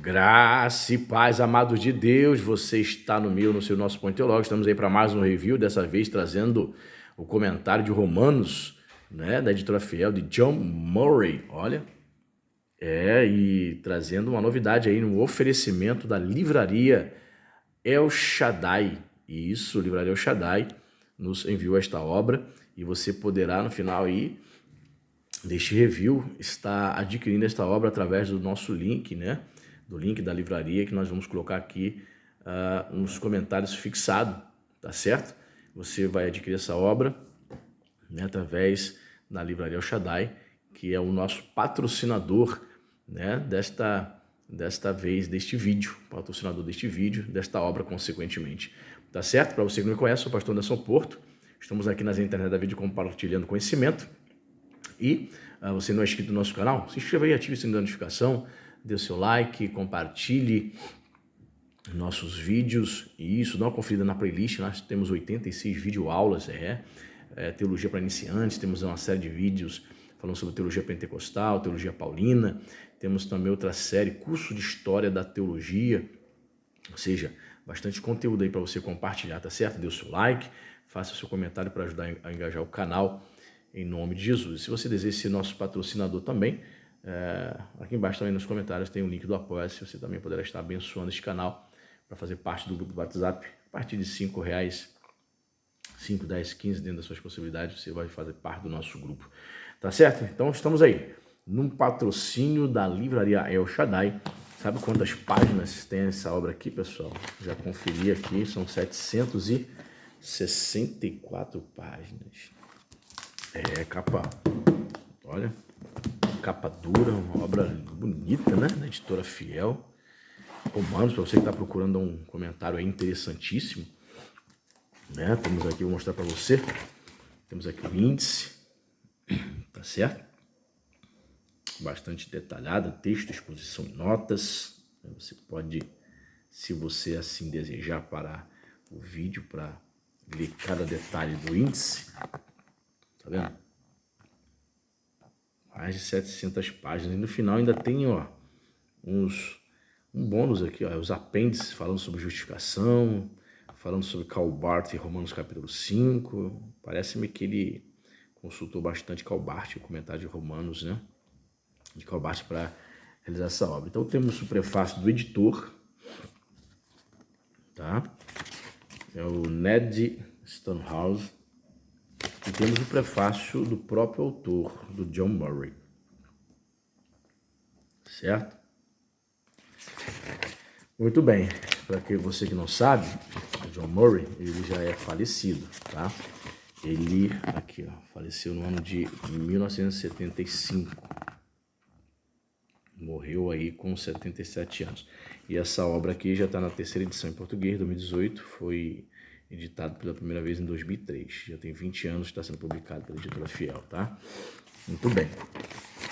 Graça e paz, amados de Deus, você está no seu nosso Ponto Teológico. Estamos aí para mais um review, dessa vez trazendo o comentário de Romanos, né, da editora fiel de John Murray. Olha, e trazendo uma novidade aí no oferecimento da livraria El Shaddai. Isso, livraria El Shaddai nos enviou esta obra e você poderá no final aí deste review estar adquirindo esta obra através do nosso link, né? Do link da livraria que nós vamos colocar aqui nos comentários fixado, tá certo? Você vai adquirir essa obra, né, através da livraria El Shaddai, que é o nosso patrocinador, né, desta vez, deste vídeo, patrocinador deste vídeo, desta obra consequentemente. Tá certo? Para você que não me conhece, sou o pastor Anderson Porto. Estamos aqui nas internet da vídeo compartilhando conhecimento. E você não é inscrito no nosso canal? Se inscreva aí, ative o sininho da notificação, dê o seu like, compartilhe nossos vídeos. E isso, dá uma conferida na playlist. Nós temos 86 videoaulas, teologia para iniciantes. Temos uma série de vídeos falando sobre teologia pentecostal, teologia paulina. Temos também outra série, curso de história da teologia. Ou seja, bastante conteúdo aí para você compartilhar, tá certo? Dê o seu like, faça o seu comentário para ajudar a engajar o canal, em nome de Jesus. Se você deseja ser nosso patrocinador também, aqui embaixo também nos comentários tem o link do Apoia-se. Você também poderá estar abençoando este canal para fazer parte do grupo do WhatsApp. A partir de R$5, 5, 10, 15, dentro das suas possibilidades, você vai fazer parte do nosso grupo. Tá certo? Então estamos aí, num patrocínio da livraria El Shaddai. Sabe quantas páginas tem essa obra aqui, pessoal? Já conferi aqui, são 764 páginas. Capa, olha, capa dura, uma obra bonita, né? Da editora fiel. Romanos, para você que está procurando um comentário aí interessantíssimo, né? Temos aqui, vou mostrar para você. Temos aqui o índice, tá certo? Bastante detalhado, texto, exposição e notas. Você pode, se você assim desejar, parar o vídeo para ler cada detalhe do índice. Tá vendo? Mais de 700 páginas. E no final ainda tem, ó, um bônus aqui, ó, os apêndices falando sobre justificação, falando sobre Karl Barth em Romanos capítulo 5. Parece-me que ele consultou bastante Karl Barth, o comentário de Romanos, né? De Karl Barth para realizar essa obra. Então temos o prefácio do editor, tá? É o Ned Stonehouse. E temos o prefácio do próprio autor, do John Murray. Certo? Muito bem. Para você que não sabe, o John Murray, ele já é falecido, tá? Ele, aqui, ó, faleceu no ano de 1975. Morreu aí com 77 anos. E essa obra aqui já está na terceira edição em português, 2018, foi editado pela primeira vez em 2003. Já tem 20 anos que está sendo publicado pela editora fiel, tá? Muito bem.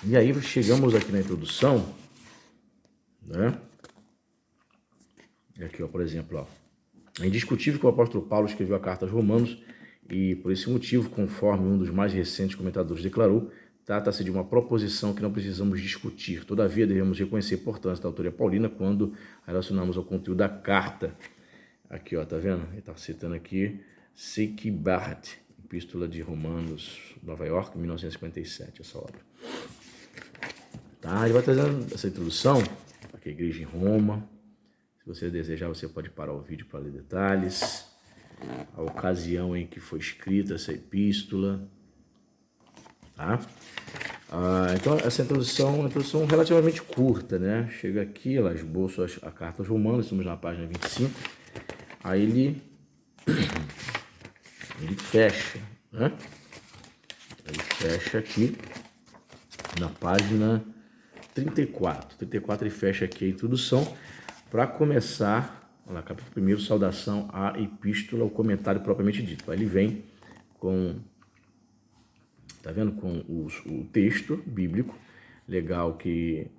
E aí chegamos aqui na introdução, né? Aqui, ó, por exemplo, ó. É indiscutível que o apóstolo Paulo escreveu a carta aos Romanos e, por esse motivo, conforme um dos mais recentes comentadores declarou, trata-se de uma proposição que não precisamos discutir. Todavia, devemos reconhecer a importância da autoria paulina quando relacionamos ao conteúdo da carta. Aqui, ó, tá vendo? Ele tá citando aqui C.K. Barrett, Epístola de Romanos, Nova York, 1957, essa obra. Tá? Ele vai trazendo essa introdução, aqui a igreja em Roma. Se você desejar, você pode parar o vídeo para ler detalhes. A ocasião em que foi escrita essa epístola. Tá? Então, essa introdução é uma introdução relativamente curta, né? Chega aqui, ela esboça a carta aos Romanos, estamos na página 25. Aí ele fecha, né? Ele fecha aqui na página 34. 34 ele fecha aqui a introdução para começar, olha lá, capítulo 1, saudação à epístola, o comentário propriamente dito. Aí ele vem com, tá vendo, com o texto bíblico, legal que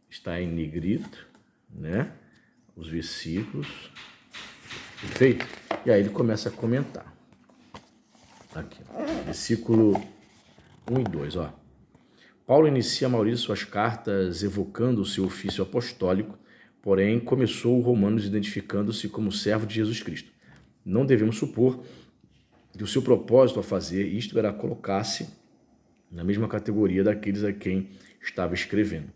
está em negrito, né? Os versículos, perfeito? E aí ele começa a comentar. Aqui, ó, versículo 1 e 2, ó. Paulo inicia a maioria de suas cartas evocando o seu ofício apostólico porém começou Romanos identificando-se como servo de Jesus Cristo. Não devemos supor que o seu propósito a fazer isto era colocar-se na mesma categoria daqueles a quem estava escrevendo.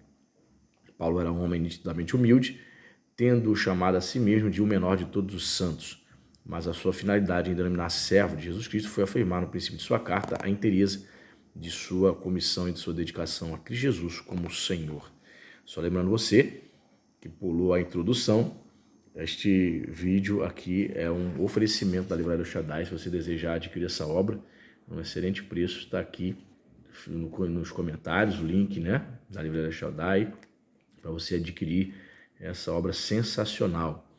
Paulo era um homem nitidamente humilde, tendo chamado a si mesmo de o menor de todos os santos, mas a sua finalidade em denominar servo de Jesus Cristo foi afirmar no princípio de sua carta a inteireza de sua comissão e de sua dedicação a Cristo Jesus como Senhor. Só lembrando você que pulou a introdução, este vídeo aqui é um oferecimento da Livraria El Shaddai. Se você desejar adquirir essa obra, um excelente preço, está aqui nos comentários, o link, né, da Livraria El Shaddai, para você adquirir essa obra sensacional,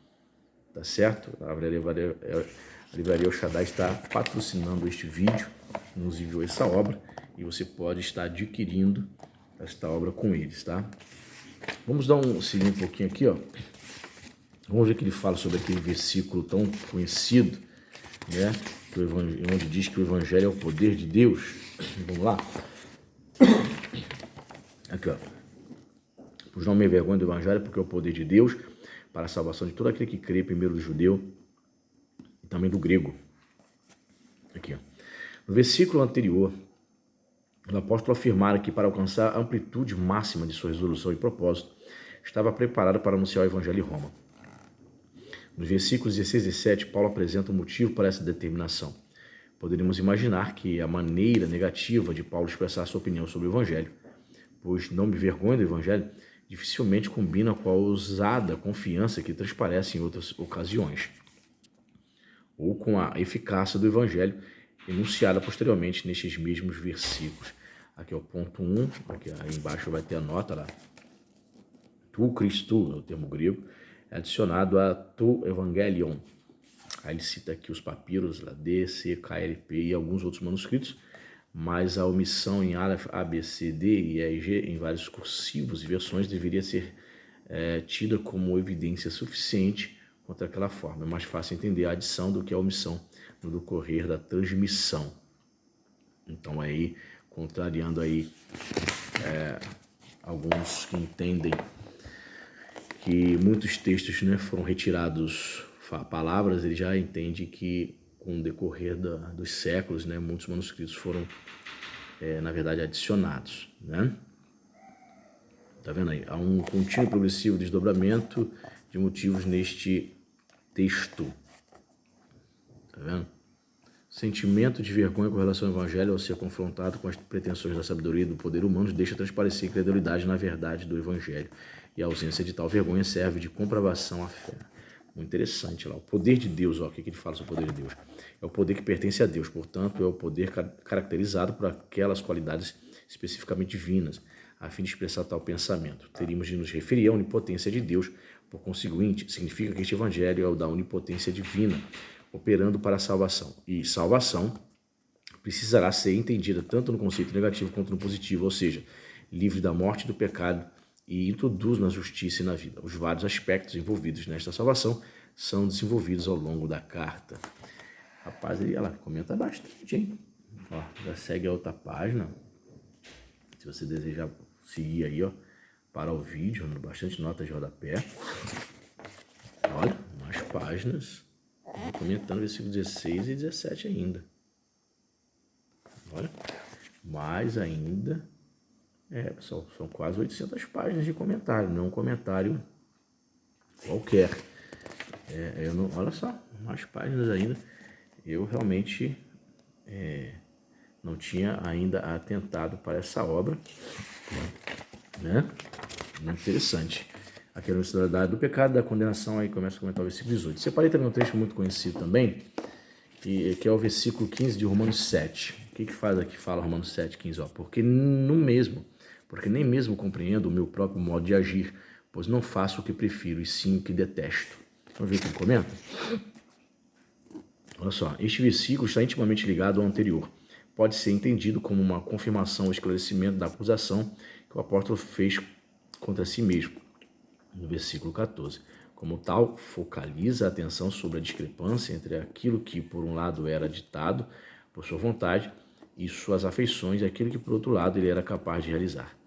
tá certo? A Livraria El Shaddai está patrocinando este vídeo, nos enviou essa obra e você pode estar adquirindo esta obra com eles, tá? Vamos seguir um pouquinho aqui, ó. Vamos ver o que ele fala sobre aquele versículo tão conhecido, né? Onde diz que o Evangelho é o poder de Deus. Vamos lá? Aqui, ó. Pois não me envergonho do Evangelho, porque é o poder de Deus para a salvação de todo aquele que crê, primeiro do judeu e também do grego. Aqui, ó. No versículo anterior, o apóstolo afirmara que para alcançar a amplitude máxima de sua resolução e propósito, estava preparado para anunciar o Evangelho em Roma. Nos versículos 16 e 17, Paulo apresenta o motivo para essa determinação. Poderíamos imaginar que a maneira negativa de Paulo expressar sua opinião sobre o Evangelho, pois não me vergonho do Evangelho, dificilmente combina com a ousada confiança que transparece em outras ocasiões, ou com a eficácia do Evangelho enunciada posteriormente nestes mesmos versículos. Aqui é o ponto 1, aqui aí embaixo vai ter a nota lá. Tu Christou, é o termo grego, é adicionado a tu Evangelion. Aí ele cita aqui os papiros, lá D, C, KLP e alguns outros manuscritos, mas a omissão em Aleph, A, B, C, D e E, G em vários cursivos e versões deveria ser tida como evidência suficiente contra aquela forma. É mais fácil entender a adição do que a omissão no decorrer da transmissão. Então aí, contrariando aí alguns que entendem que muitos textos, né, foram retirados palavras, ele já entende que com o decorrer dos séculos, né, muitos manuscritos foram, na verdade, adicionados, né? Tá vendo aí? Há um contínuo e progressivo desdobramento de motivos neste texto. Tá vendo? Sentimento de vergonha com relação ao Evangelho ao ser confrontado com as pretensões da sabedoria e do poder humano deixa transparecer incredulidade na verdade do Evangelho. E a ausência de tal vergonha serve de comprovação à fé. Muito interessante lá. O poder de Deus, ó, o que ele fala sobre o poder de Deus? É o poder que pertence a Deus, portanto, é o poder caracterizado por aquelas qualidades especificamente divinas, a fim de expressar tal pensamento. Teríamos de nos referir à onipotência de Deus, por conseguinte, significa que este Evangelho é o da onipotência divina, operando para a salvação. E salvação precisará ser entendida tanto no conceito negativo quanto no positivo, ou seja, livre da morte e do pecado, e introduz na justiça e na vida. Os vários aspectos envolvidos nesta salvação são desenvolvidos ao longo da carta. Rapaz, ele ela comenta bastante, hein? Ó, já segue a outra página. Se você desejar seguir aí, ó, para o vídeo, bastante notas de rodapé. Olha, mais páginas. Comentando versículos 16 e 17 ainda. Olha, mais ainda. Pessoal, são quase 800 páginas de comentário, não um comentário qualquer. Olha só, mais páginas ainda. Eu realmente não tinha ainda atentado para essa obra, né? Muito interessante. Aqui é a historicidade do pecado, da condenação, aí começa a comentar o versículo 18. Separei também um trecho muito conhecido também, que é o versículo 15 de Romanos 7. O que faz aqui? Fala Romanos 7, 15, ó. Porque nem mesmo compreendo o meu próprio modo de agir, pois não faço o que prefiro, e sim o que detesto. Vamos ver o que ele comenta? Olha só, este versículo está intimamente ligado ao anterior. Pode ser entendido como uma confirmação ou esclarecimento da acusação que o apóstolo fez contra si mesmo, no versículo 14. Como tal, focaliza a atenção sobre a discrepância entre aquilo que, por um lado, era ditado por sua vontade e suas afeições, e aquilo que, por outro lado, ele era capaz de realizar.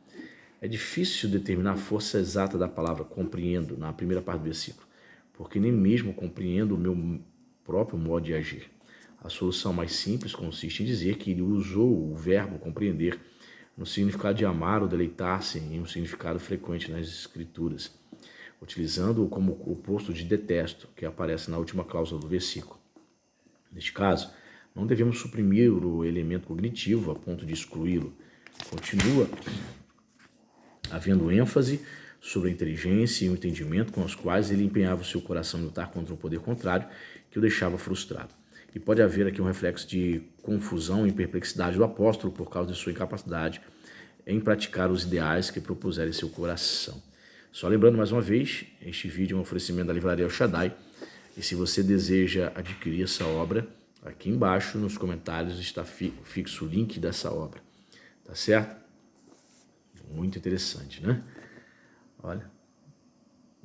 É difícil determinar a força exata da palavra compreendo na primeira parte do versículo, porque nem mesmo compreendo o meu próprio modo de agir. A solução mais simples consiste em dizer que ele usou o verbo compreender no significado de amar ou deleitar-se em um significado frequente nas Escrituras, utilizando-o como oposto de detesto, que aparece na última cláusula do versículo. Neste caso, não devemos suprimir o elemento cognitivo a ponto de excluí-lo. Continua havendo ênfase sobre a inteligência e o entendimento com os quais ele empenhava o seu coração em lutar contra um poder contrário que o deixava frustrado. E pode haver aqui um reflexo de confusão e perplexidade do apóstolo por causa de sua incapacidade em praticar os ideais que propuseram em seu coração. Só lembrando mais uma vez, este vídeo é um oferecimento da Livraria El Shaddai, e se você deseja adquirir essa obra, aqui embaixo nos comentários está fixo o link dessa obra, tá certo? Muito interessante, né? Olha,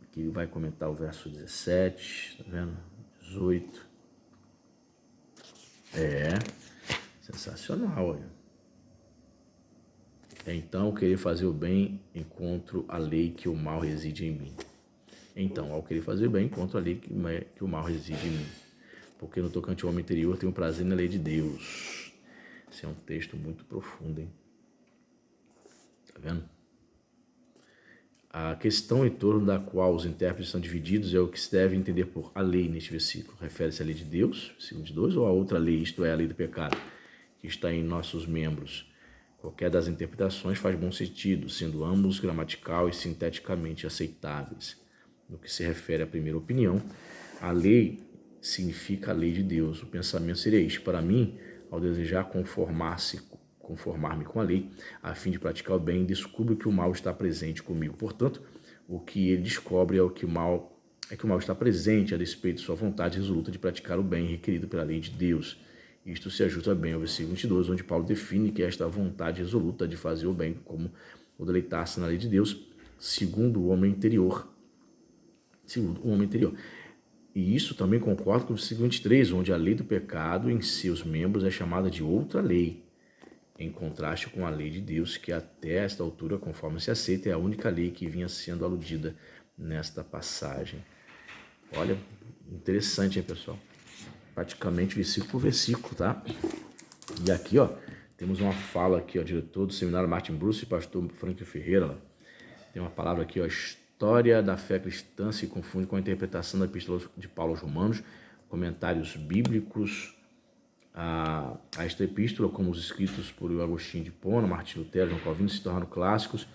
aqui vai comentar o verso 17, tá vendo? 18. Sensacional, olha. Então, ao querer fazer o bem, encontro a lei que o mal reside em mim. Então, ao querer fazer o bem, encontro a lei que o mal reside em mim. Porque no tocante ao homem interior, tenho prazer na lei de Deus. Esse é um texto muito profundo, hein? Tá vendo? A questão em torno da qual os intérpretes são divididos é o que se deve entender por a lei neste versículo. Refere-se à lei de Deus, versículo 2, ou a outra lei, isto é, a lei do pecado, que está em nossos membros. Qualquer das interpretações faz bom sentido, sendo ambos gramatical e sinteticamente aceitáveis. No que se refere à primeira opinião, a lei significa a lei de Deus. O pensamento seria isto: para mim, ao desejar conformar-me com a lei, a fim de praticar o bem, descubro que o mal está presente comigo. Portanto, o que ele descobre é que o mal está presente a despeito de sua vontade resulta de praticar o bem requerido pela lei de Deus. Isto se ajusta bem ao versículo 22, onde Paulo define que esta vontade resoluta de fazer o bem como o deleitar-se na lei de Deus, segundo o homem interior. E isso também concorda com o versículo 23, onde a lei do pecado em seus membros é chamada de outra lei, em contraste com a lei de Deus, que até esta altura, conforme se aceita, é a única lei que vinha sendo aludida nesta passagem. Olha, interessante, hein, pessoal? Praticamente versículo por versículo, tá? E aqui, ó, temos uma fala aqui, ó, diretor do seminário Martin Bruce e pastor Frank Ferreira, ó. Tem uma palavra aqui, ó: história da fé cristã se confunde com a interpretação da epístola de Paulo aos Romanos, comentários bíblicos a esta epístola, como os escritos por Agostinho de Hipona, Martinho Lutero, João Calvino, se tornaram clássicos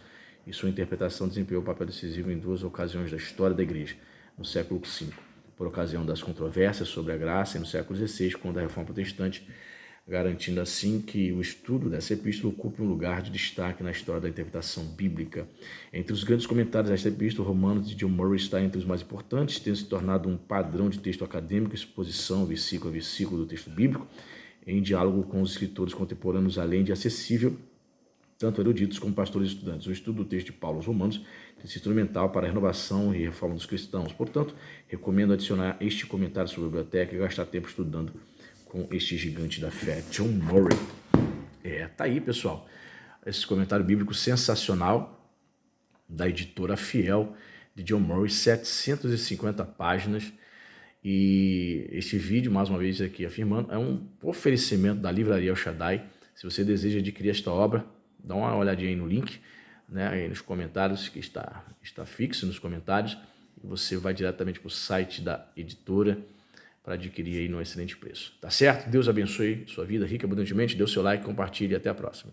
e sua interpretação desempenhou um papel decisivo em duas ocasiões da história da Igreja, no século V, por ocasião das controvérsias sobre a graça, e no século XVI, quando a Reforma Protestante, garantindo assim que o estudo dessa epístola ocupe um lugar de destaque na história da interpretação bíblica. Entre os grandes comentários desta epístola, Romanos de John Murray está entre os mais importantes, tendo se tornado um padrão de texto acadêmico, exposição versículo a versículo do texto bíblico, em diálogo com os escritores contemporâneos, além de acessível tanto eruditos como pastores e estudantes. O estudo do texto de Paulo aos Romanos tem sido instrumental para a renovação e reforma dos cristãos. Portanto, recomendo adicionar este comentário sobre a biblioteca e gastar tempo estudando com este gigante da fé, John Murray. Tá aí, pessoal. Esse comentário bíblico sensacional da editora Fiel, de John Murray, 750 páginas. E este vídeo, mais uma vez aqui afirmando, é um oferecimento da Livraria El Shaddai. Se você deseja adquirir esta obra, dá uma olhadinha aí no link, né, aí nos comentários, que está fixo nos comentários, e você vai diretamente para o site da editora para adquirir aí num excelente preço. Tá certo? Deus abençoe sua vida rica abundantemente. Dê o seu like, compartilhe e até a próxima.